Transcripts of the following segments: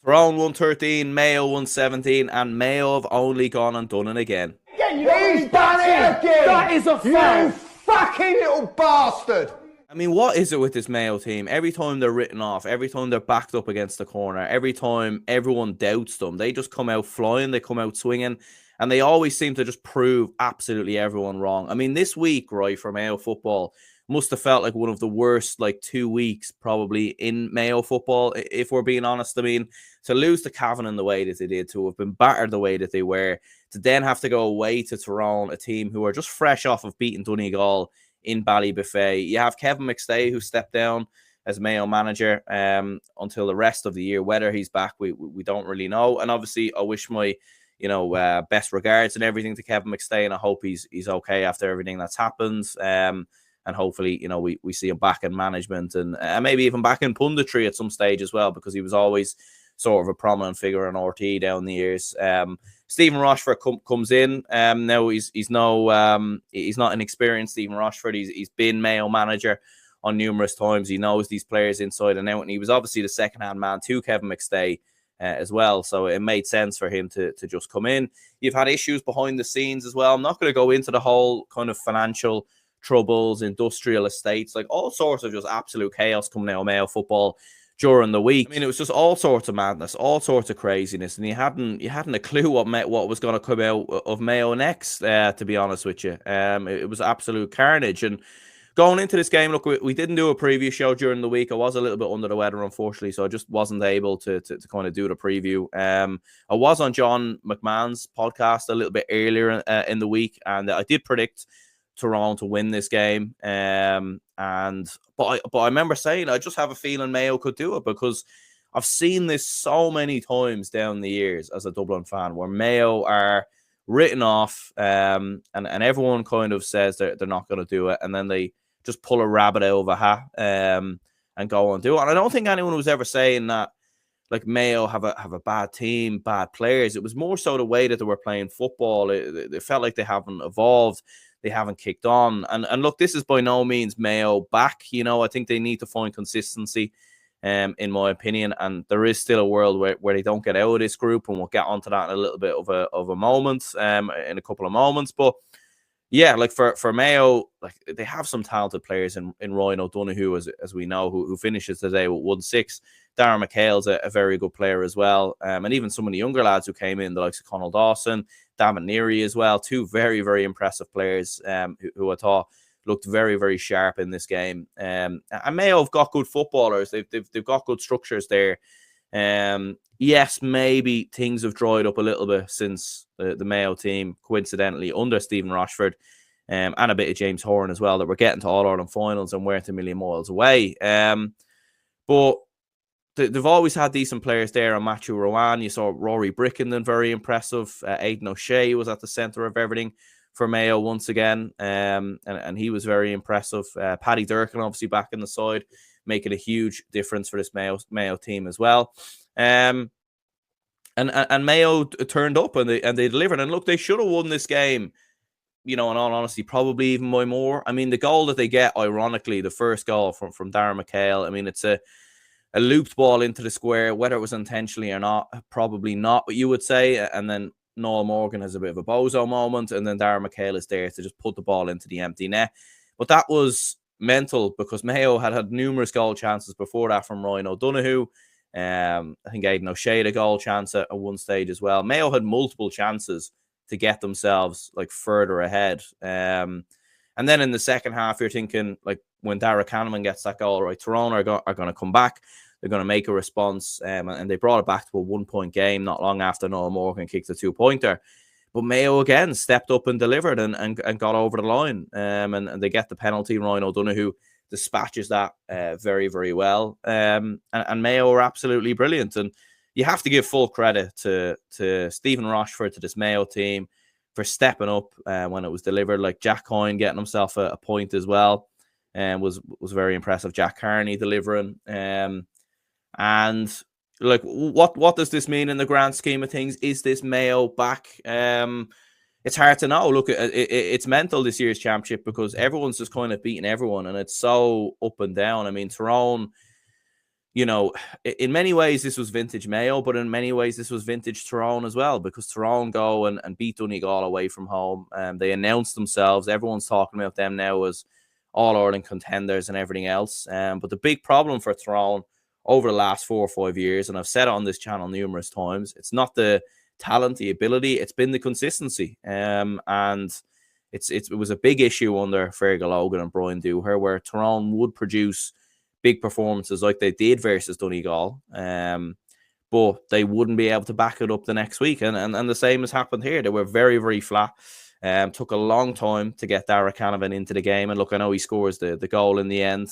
Tyrone won 13, Mayo won 17, and Mayo have only gone and done it again. He's done it again! That is a foul! You fucking little bastard! I mean, what is it with this Mayo team? Every time they're written off, every time they're backed up against the corner, every time everyone doubts them, they just come out flying, they come out swinging, and they always seem to just prove absolutely everyone wrong. I mean, this week, right, for Mayo football, must have felt like one of the worst, 2 weeks probably in Mayo football, if we're being honest. I mean, to lose to Cavan in the way that they did, to have been battered the way that they were, to then have to go away to Tyrone, a team who are just fresh off of beating Donegal in Ballybuffet. You have Kevin McStay, who stepped down as Mayo manager until the rest of the year. Whether he's back, we don't really know. And obviously, I wish my best regards and everything to Kevin McStay, and I hope he's okay after everything that's happened. And hopefully, we see him back in management and maybe even back in punditry at some stage as well, because he was always sort of a prominent figure in RT down the years. Stephen Rochford comes in. Now he's not inexperienced. Stephen Rochford. He's been Mayo manager on numerous times. He knows these players inside and out, and he was obviously the second-hand man to Kevin McStay as well. So it made sense for him to just come in. You've had issues behind the scenes as well. I'm not going to go into the whole kind of financial troubles, industrial estates, all sorts of just absolute chaos coming out of Mayo football during the week. I mean, it was just all sorts of madness, all sorts of craziness, and you hadn't a clue what was going to come out of Mayo next. To be honest with you, it was absolute carnage. And going into this game, look, we didn't do a preview show during the week. I was a little bit under the weather, unfortunately, so I just wasn't able to kind of do the preview. I was on John McMahon's podcast a little bit earlier in the week, and I did predict Tyrone to win this game. But I remember saying I just have a feeling Mayo could do it, because I've seen this so many times down the years as a Dublin fan, where Mayo are written off, and everyone kind of says they're not going to do it, and then they just pull a rabbit out of a hat and go and do it. And I don't think anyone was ever saying that Mayo have a bad team, bad players. It was more so the way that they were playing football. It felt like they haven't evolved. They haven't kicked on. And look, this is by no means Mayo back. I think they need to find consistency, in my opinion. And there is still a world where they don't get out of this group, and we'll get onto that in a little bit of a moment, in a couple of moments. But yeah, for Mayo, they have some talented players in Ryan O'Donoghue, as we know, who finishes today with 1-6. Darren McHale's a very good player as well. And even some of the younger lads who came in, the likes of Conal Dawson, Damon Neary as well. Two very, very impressive players who I thought looked very, very sharp in this game. And Mayo have got good footballers. They've got good structures there. Yes, maybe things have dried up a little bit since the Mayo team, coincidentally, under Stephen Rochford, and a bit of James Horan as well, that we're getting to All-Ireland finals and weren't a million miles away. But they've always had decent players there. On Matthew Rowan, you saw Rory Brickenden, very impressive. Aidan O'Shea was at the centre of everything for Mayo once again, and he was very impressive. Paddy Durkin, obviously, back in the side, making a huge difference for this Mayo team as well. And Mayo turned up and they delivered. And look, they should have won this game, in all honesty, probably even by more. I mean, the goal that they get, ironically, the first goal from Darren McHale, I mean, it's a looped ball into the square, whether it was intentionally or not, probably not, but you would say. And then Noel Morgan has a bit of a bozo moment, and then Darren McHale is there to just put the ball into the empty net. But that was mental, because Mayo had numerous goal chances before that from Ryan O'Donoghue. I think Aidan O'Shea had a goal chance at one stage as well. Mayo had multiple chances to get themselves further ahead. And then in the second half, you're thinking, when Dara Kahneman gets that goal, right, Tyrone are going to come back. They're going to make a response, and they brought it back to a 1-point game not long after Noel Morgan kicked a 2-pointer. But Mayo again stepped up and delivered and got over the line, and they get the penalty. Ryan O'Donoghue dispatches that very, very well, and Mayo are absolutely brilliant. And you have to give full credit to Stephen Rochford, to this Mayo team, for stepping up when it was delivered. Jack Coyne getting himself a point as well, and was very impressive. Jack Carney delivering. And what does this mean in the grand scheme of things? Is this Mayo back? It's hard to know. Look, it's mental, this year's championship, because everyone's just kind of beating everyone, and it's so up and down. I mean, Tyrone, in many ways this was vintage Mayo, but in many ways this was vintage Tyrone as well, because Tyrone go and beat Donegal away from home. They announced themselves. Everyone's talking about them now as All-Ireland contenders and everything else. But the big problem for Tyrone over the last 4 or 5 years, and I've said it on this channel numerous times, it's not the talent, the ability, it's been the consistency. And it was a big issue under Fergal Logan and Brian Dooher, where Tyrone would produce big performances like they did versus Donegal, but they wouldn't be able to back it up the next week. And the same has happened here. They were very, very flat. Took a long time to get Dara Canavan into the game. And look, I know he scores the goal in the end.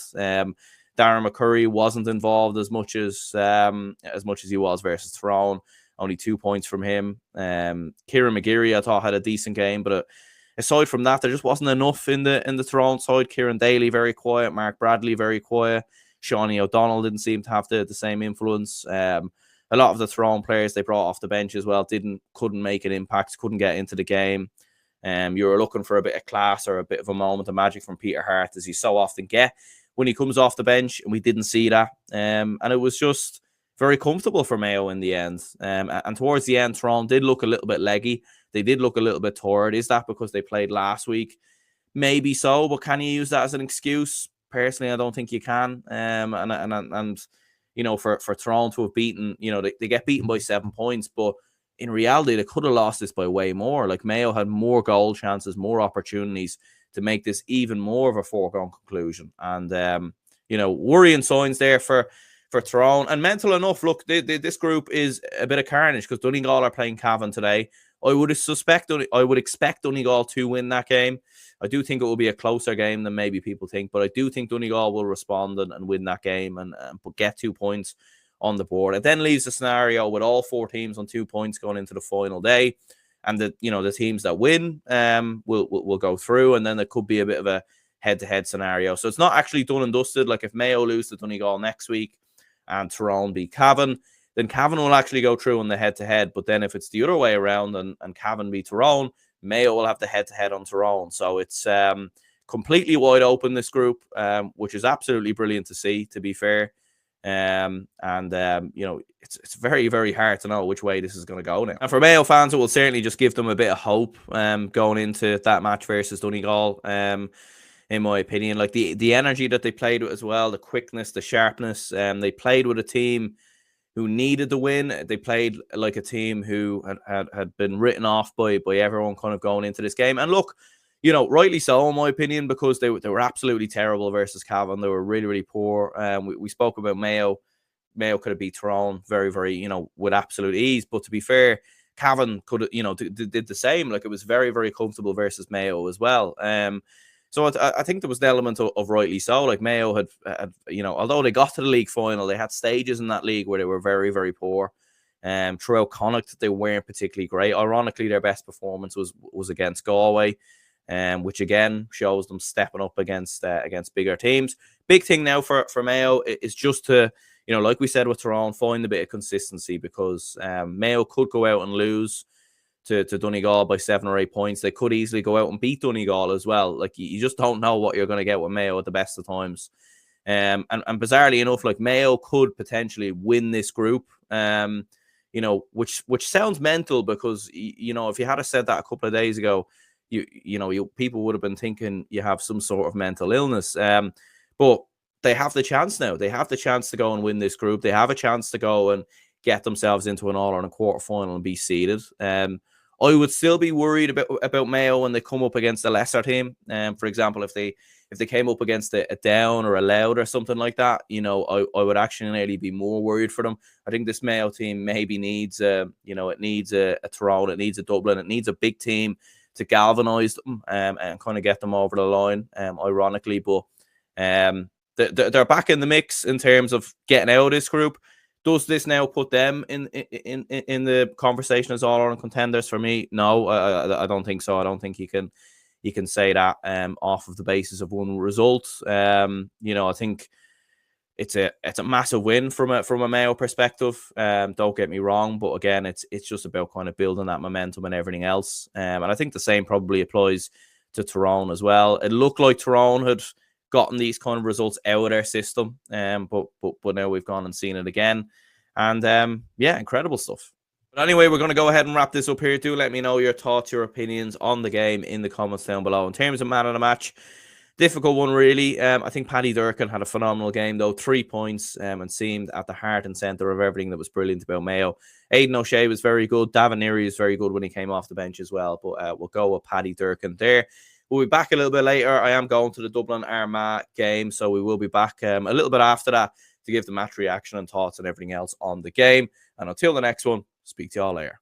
Darren McCurry wasn't involved as much as he was versus Tyrone. Only 2 points from him. Kieran McGeary, I thought, had a decent game, but aside from that, there just wasn't enough in the Tyrone side. Kieran Daly, very quiet. Mark Bradley, very quiet. Shawnee O'Donnell didn't seem to have the same influence. A lot of the Tyrone players they brought off the bench as well couldn't make an impact, couldn't get into the game. You were looking for a bit of class or a bit of a moment of magic from Peter Hart, as you so often get when he comes off the bench, and we didn't see that. And it was just very comfortable for Mayo in the end. And towards the end, Tyrone did look a little bit leggy. They did look a little bit tired. Is that because they played last week? Maybe so, but can you use that as an excuse? Personally, I don't think you can. And for Tyrone to have beaten, they get beaten by 7 points, but in reality, they could have lost this by way more. Like, Mayo had more goal chances, more opportunities to make this even more of a foregone conclusion. And, worrying signs there for Tyrone. And mental enough, look, this group is a bit of carnage because Donegal are playing Cavan today. I would expect Donegal to win that game. I do think it will be a closer game than maybe people think, but I do think Donegal will respond and win that game and get 2 points on the board. It then leaves a scenario with all 4 teams on 2 points going into the final day, and the teams that win will go through, and then there could be a bit of a head-to-head scenario. So it's not actually done and dusted. Like, if Mayo lose to Donegal next week and Tyrone beat Cavan, then Cavan will actually go through in the head-to-head. But then if it's the other way around and Cavan beat Tyrone, Mayo will have the head-to-head on Tyrone. So it's completely wide open, this group, which is absolutely brilliant to see, to be fair. It's very, very hard to know which way this is going to go now. And for Mayo fans, it will certainly just give them a bit of hope going into that match versus Donegal. In my opinion, like the energy that they played with as well, the quickness, the sharpness. They played with a team who needed the win. They played like a team who had been written off by everyone kind of going into this game. And look, rightly so, in my opinion, because they were absolutely terrible versus Cavan. They were really, really poor. We spoke about Mayo. Mayo could have beat Tyrone very, very, with absolute ease. But to be fair, Cavan could have, did the same. Like, it was very, very comfortable versus Mayo as well. So I think there was an element of rightly so. Like, Mayo had although they got to the league final, they had stages in that league where they were very, very poor. Throughout Connacht, they weren't particularly great. Ironically, their best performance was against Galway, which again shows them stepping up against bigger teams. Big thing now for Mayo is just to, like we said with Tyrone, find a bit of consistency, because Mayo could go out and lose to Donegal by 7 or 8 points. They could easily go out and beat Donegal as well. Like, you just don't know what you're going to get with Mayo at the best of times. And bizarrely enough, like, Mayo could potentially win this group. Which sounds mental, because if you had said that a couple of days ago, people would have been thinking you have some sort of mental illness. But they have the chance now. They have the chance to go and win this group. They have a chance to go and get themselves into an All-Ireland quarterfinal and be seeded. I would still be worried about Mayo when they come up against a lesser team. For example, if they came up against a Down or a Louth or something like that, I would actually nearly be more worried for them. I think this Mayo team maybe needs it needs a Tyrone, it needs a Dublin, it needs a big team to galvanise them and kind of get them over the line. Ironically, but they're back in the mix in terms of getting out of this group. Does this now put them in the conversation as all-Ireland contenders? For me, no, I don't think so. I don't think you can say that off of the basis of one result. I think it's a massive win from a Mayo perspective. Don't get me wrong, but again, it's just about kind of building that momentum and everything else. And I think the same probably applies to Tyrone as well. It looked like Tyrone had gotten these kind of results out of their system. But now we've gone and seen it again. And yeah, incredible stuff. But anyway, we're going to go ahead and wrap this up here. Do let me know your thoughts, your opinions on the game in the comments down below. In terms of man of the match, difficult one, really. I think Paddy Durcan had a phenomenal game, though. 3 points and seemed at the heart and centre of everything that was brilliant about Mayo. Aidan O'Shea was very good. Davin Neary was very good when he came off the bench as well. But we'll go with Paddy Durcan there. We'll be back a little bit later. I am going to the Dublin Armagh game, so we will be back a little bit after that to give the match reaction and thoughts and everything else on the game. And until the next one, speak to y'all later.